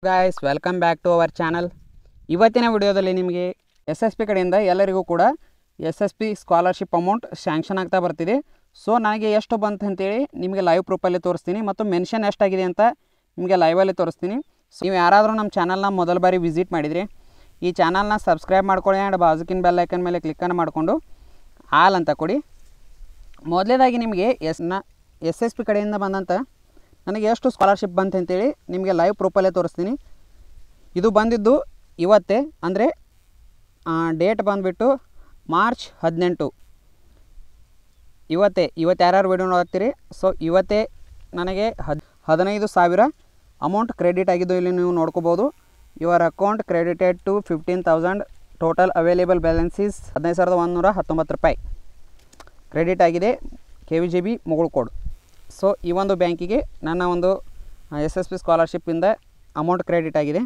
Guys welcome back to our channel. ಇವತ್ತಿನ ವಿಡಿಯೋದಲ್ಲಿ ನಿಮಗೆ SSP ಕಡೆಯಿಂದ ಎಲ್ಲರಿಗೂ ಕೂಡ SSP ಸ್ಕಾಲರ್ಶಿಪ್ ಅಮೌಂಟ್ ಸ್ಯಾಂಕ್ಷನ್ ಆಗ್ತಾ ಬರ್ತಿದೆ. ಸೊ ನನಗೆ ಎಷ್ಟು ಬಂತು ಅಂತೇಳಿ ನಿಮಗೆ ಲೈವ್ ಪ್ರೂಫಲ್ಲಿ ತೋರಿಸ್ತೀನಿ ಮತ್ತು ಮೆನ್ಷನ್ ಎಷ್ಟಾಗಿದೆ ಅಂತ ನಿಮಗೆ ಲೈವಲ್ಲಿ ತೋರಿಸ್ತೀನಿ. ಸೊ ನೀವು ಯಾರಾದರೂ ನಮ್ಮ ಚಾನಲ್ನ ಮೊದಲ ಬಾರಿ ವಿಸಿಟ್ ಮಾಡಿದರೆ ಈ ಚಾನಲ್ನ ಸಬ್ಸ್ಕ್ರೈಬ್ ಮಾಡ್ಕೊಳ್ಳಿ ಆ್ಯಂಡ್ ಬಾಜುಕಿನ ಬೆಲ್ ಐಕನ್ ಮೇಲೆ ಕ್ಲಿಕ್ಕನ್ನು ಮಾಡಿಕೊಂಡು ಆಲ್ ಅಂತ ಕೊಡಿ. ಮೊದಲೇದಾಗಿ ನಿಮಗೆ SSP ಕಡೆಯಿಂದ ಬಂದಂಥ ನನಗೆ ಎಷ್ಟು ಸ್ಕಾಲರ್ಶಿಪ್ ಬಂತು ಅಂತೇಳಿ ನಿಮಗೆ ಲೈವ್ ಪ್ರೂಫಲ್ಲೇ ತೋರಿಸ್ತೀನಿ. ಇದು ಬಂದಿದ್ದು ಇವತ್ತೇ, ಅಂದರೆ ಡೇಟ್ ಬಂದುಬಿಟ್ಟು ಮಾರ್ಚ್ 18. ಇವತ್ತು ಯಾರ್ಯಾರು ವಿಡಿಯೋ ನೋಡ್ತೀರಿ, ಸೊ ಇವತ್ತೇ ನನಗೆ 15,000 ಅಮೌಂಟ್ ಕ್ರೆಡಿಟ್ ಆಗಿದ್ದು ಇಲ್ಲಿ ನೀವು ನೋಡ್ಕೋಬೋದು. Your account credited to 15,000, total available balance is 15,119 ರೂಪಾಯಿ ಕ್ರೆಡಿಟ್ ಆಗಿದೆ. KVJB ಮುಗುಳ್ಕೋಡು. ಸೊ ಈ ಒಂದು ಬ್ಯಾಂಕಿಗೆ ನನ್ನ ಒಂದು SSP ಸ್ಕಾಲರ್ಶಿಪ್ಪಿಂದ ಅಮೌಂಟ್ ಕ್ರೆಡಿಟ್ ಆಗಿದೆ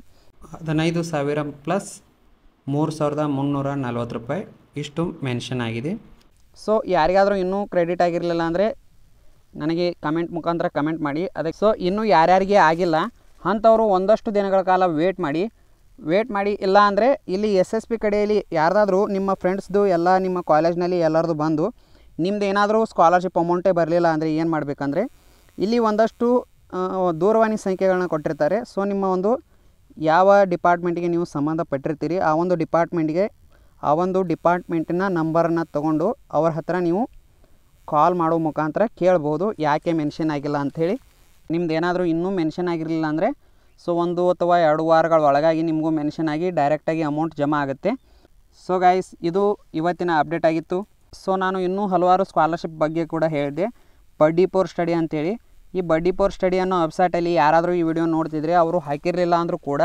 15,000 ಪ್ಲಸ್ 3,340 ರೂಪಾಯಿ ಇಷ್ಟು ಮೆನ್ಷನ್ ಆಗಿದೆ. ಸೊ ಯಾರಿಗಾದರೂ ಇನ್ನೂ ಕ್ರೆಡಿಟ್ ಆಗಿರಲಿಲ್ಲ ಅಂದರೆ ನನಗೆ ಕಮೆಂಟ್ ಮುಖಾಂತರ ಕಮೆಂಟ್ ಮಾಡಿ. ಅದಕ್ಕೆ ಸೊ ಇನ್ನೂ ಯಾರ್ಯಾರಿಗೆ ಆಗಿಲ್ಲ ಅಂಥವರು ಒಂದಷ್ಟು ದಿನಗಳ ಕಾಲ ವೇಟ್ ಮಾಡಿ. ಇಲ್ಲ ಅಂದರೆ ಇಲ್ಲಿ SSP ಕಡೆಯಲ್ಲಿ ಯಾರ್ದಾದ್ರೂ ನಿಮ್ಮ ಫ್ರೆಂಡ್ಸ್ದು ಎಲ್ಲ ನಿಮ್ಮ ಕಾಲೇಜ್ನಲ್ಲಿ ಎಲ್ಲರದು ಬಂದು ನಿಮ್ದು ಏನಾದರೂ ಸ್ಕಾಲರ್ಶಿಪ್ ಅಮೌಂಟೇ ಬರಲಿಲ್ಲ ಅಂದರೆ ಏನು ಮಾಡಬೇಕಂದ್ರೆ ಇಲ್ಲಿ ಒಂದಷ್ಟು ದೂರವಾಣಿ ಸಂಖ್ಯೆಗಳನ್ನ ಕೊಟ್ಟಿರ್ತಾರೆ. ಸೊ ನಿಮ್ಮ ಒಂದು ಯಾವ ಡಿಪಾರ್ಟ್ಮೆಂಟಿಗೆ ನೀವು ಸಂಬಂಧಪಟ್ಟಿರ್ತೀರಿ ಆ ಒಂದು ಡಿಪಾರ್ಟ್ಮೆಂಟಿನ ನಂಬರನ್ನು ತೊಗೊಂಡು ಅವ್ರ ಹತ್ರ ನೀವು ಕಾಲ್ ಮಾಡೋ ಮುಖಾಂತರ ಕೇಳ್ಬೋದು ಯಾಕೆ ಮೆನ್ಷನ್ ಆಗಿಲ್ಲ ಅಂಥೇಳಿ. ನಿಮ್ದು ಏನಾದರೂ ಇನ್ನೂ ಮೆನ್ಷನ್ ಆಗಿರಲಿಲ್ಲ ಅಂದರೆ ಸೊ 1 ಅಥವಾ 2 ವಾರಗಳ ಒಳಗಾಗಿ ನಿಮಗೂ ಮೆನ್ಷನ್ ಆಗಿ ಡೈರೆಕ್ಟಾಗಿ ಅಮೌಂಟ್ ಜಮಾ ಆಗುತ್ತೆ. ಸೊ ಗೈಸ್, ಇದು ಇವತ್ತಿನ ಅಪ್ಡೇಟ್ ಆಗಿತ್ತು. ಸೊ ನಾನು ಇನ್ನೂ ಹಲವಾರು ಸ್ಕಾಲರ್ಶಿಪ್ ಬಗ್ಗೆ ಕೂಡ ಹೇಳಿದೆ. ಬಡ್ಡಿ ಪೋರ್ ಸ್ಟಡಿ ಅಂತೇಳಿ, ಈ ಬಡ್ಡಿ ಪೋರ್ ಸ್ಟಡಿ ಅನ್ನೋ ವೆಬ್ಸೈಟಲ್ಲಿ ಯಾರಾದರೂ ಈ ವಿಡಿಯೋ ನೋಡ್ತಿದ್ರೆ ಅವರು ಹಾಕಿರಲಿಲ್ಲ ಅಂದರೂ ಕೂಡ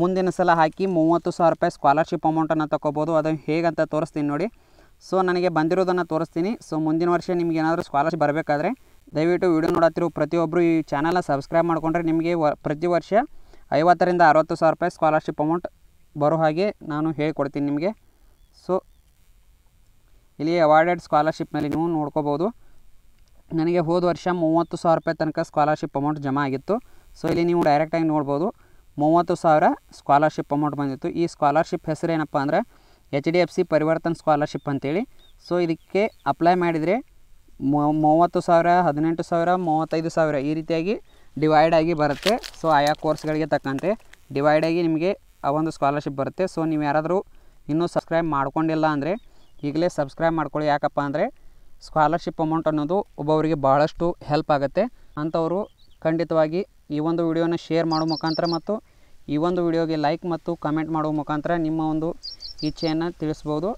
ಮುಂದಿನ ಸಲ ಹಾಕಿ 30,000 ರೂಪಾಯಿ ಸ್ಕಾಲರ್ಶಿಪ್ ಅಮೌಂಟನ್ನು ತೊಗೋಬೋದು. ಅದು ಹೇಗಂತ ತೋರಿಸ್ತೀನಿ ನೋಡಿ. ಸೊ ನನಗೆ ಬಂದಿರೋದನ್ನು ತೋರಿಸ್ತೀನಿ. ಸೊ ಮುಂದಿನ ವರ್ಷ ನಿಮ್ಗೆ ಏನಾದರೂ ಸ್ಕಾಲರ್ಶಿಪ್ ಬರಬೇಕಾದ್ರೆ ದಯವಿಟ್ಟು ವಿಡಿಯೋ ನೋಡತ್ತಿರೋ ಪ್ರತಿಯೊಬ್ಬರು ಈ ಚಾನಲ್ನ ಸಬ್ಸ್ಕ್ರೈಬ್ ಮಾಡಿಕೊಂಡ್ರೆ ನಿಮಗೆ ಪ್ರತಿ ವರ್ಷ 50,000ರಿಂದ 60,000 ರೂಪಾಯಿ ಸ್ಕಾಲರ್ಶಿಪ್ ಅಮೌಂಟ್ ಬರೋ ಹಾಗೆ ನಾನು ಹೇಳಿಕೊಡ್ತೀನಿ ನಿಮಗೆ. ಸೊ ಇಲ್ಲಿ ಅವಾರ್ಡೆಡ್ ಸ್ಕಾಲರ್ಶಿಪ್ನಲ್ಲಿ ನೀವು ನೋಡ್ಕೋಬೋದು. ನನಗೆ ಹೋದ ವರ್ಷ 30,000 ರೂಪಾಯಿ ತನಕ ಸ್ಕಾಲರ್ಶಿಪ್ ಅಮೌಂಟ್ ಜಮಾ ಆಗಿತ್ತು. ಸೊ ಇಲ್ಲಿ ನೀವು ಡೈರೆಕ್ಟಾಗಿ ನೋಡ್ಬೋದು 30,000 ಸ್ಕಾಲರ್ಶಿಪ್ ಅಮೌಂಟ್ ಬಂದಿತ್ತು. ಈ ಸ್ಕಾಲರ್ಶಿಪ್ ಹೆಸರೇನಪ್ಪ ಅಂದರೆ HDFC ಪರಿವರ್ತನ್ ಸ್ಕಾಲರ್ಶಿಪ್ ಅಂತೇಳಿ. ಸೊ ಇದಕ್ಕೆ ಅಪ್ಲೈ ಮಾಡಿದರೆ 30,000, 18,000, 35,000 ಈ ರೀತಿಯಾಗಿ ಡಿವೈಡ್ ಆಗಿ ಬರುತ್ತೆ. ಸೊ ಆಯಾ ಕೋರ್ಸ್ಗಳಿಗೆ ತಕ್ಕಂತೆ ಡಿವೈಡ್ ಆಗಿ ನಿಮಗೆ ಆ ಒಂದು ಸ್ಕಾಲರ್ಶಿಪ್ ಬರುತ್ತೆ. ಸೊ ನೀವು ಯಾರಾದರೂ ಇನ್ನೂ ಸಬ್ಸ್ಕ್ರೈಬ್ ಮಾಡ್ಕೊಂಡಿಲ್ಲ ಅಂದರೆ ಈಗಲೇ ಸಬ್ಸ್ಕ್ರೈಬ್ ಮಾಡ್ಕೊಳ್ಳಿ. ಯಾಕಪ್ಪ ಅಂದರೆ ಸ್ಕಾಲರ್ಶಿಪ್ ಅಮೌಂಟ್ ಅನ್ನೋದು ಒಬ್ಬೊವರಿಗೆ ಭಾಳಷ್ಟು ಹೆಲ್ಪ್ ಆಗುತ್ತೆ. ಅಂಥವರು ಖಂಡಿತವಾಗಿ ಈ ಒಂದು ವಿಡಿಯೋನ ಶೇರ್ ಮಾಡೋ ಮುಖಾಂತರ ಮತ್ತು ಈ ಒಂದು ವಿಡಿಯೋಗೆ ಲೈಕ್ ಮತ್ತು ಕಮೆಂಟ್ ಮಾಡೋ ಮುಖಾಂತರ ನಿಮ್ಮ ಒಂದು ಇಚ್ಛೆಯನ್ನು ತಿಳಿಸ್ಬೋದು.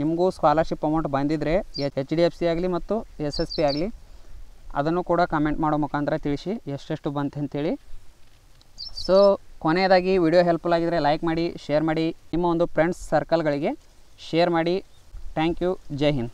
ನಿಮಗೂ ಸ್ಕಾಲರ್ಶಿಪ್ ಅಮೌಂಟ್ ಬಂದಿದ್ದರೆ HDFC ಆಗಲಿ ಮತ್ತು SSP ಆಗಲಿ ಅದನ್ನು ಕೂಡ ಕಮೆಂಟ್ ಮಾಡೋ ಮುಖಾಂತರ ತಿಳಿಸಿ ಎಷ್ಟೆಷ್ಟು ಬಂತು ಅಂತೇಳಿ. ಸೊ ಕೊನೆಯದಾಗಿ ವಿಡಿಯೋ ಹೆಲ್ಪ್ಫುಲ್ ಆಗಿದ್ದರೆ ಲೈಕ್ ಮಾಡಿ, ಶೇರ್ ಮಾಡಿ, ನಿಮ್ಮ ಒಂದು ಫ್ರೆಂಡ್ಸ್ ಸರ್ಕಲ್ಗಳಿಗೆ ಶೇರ್ ಮಾಡಿ. Thank you. ಜೈ ಹಿಂದ್.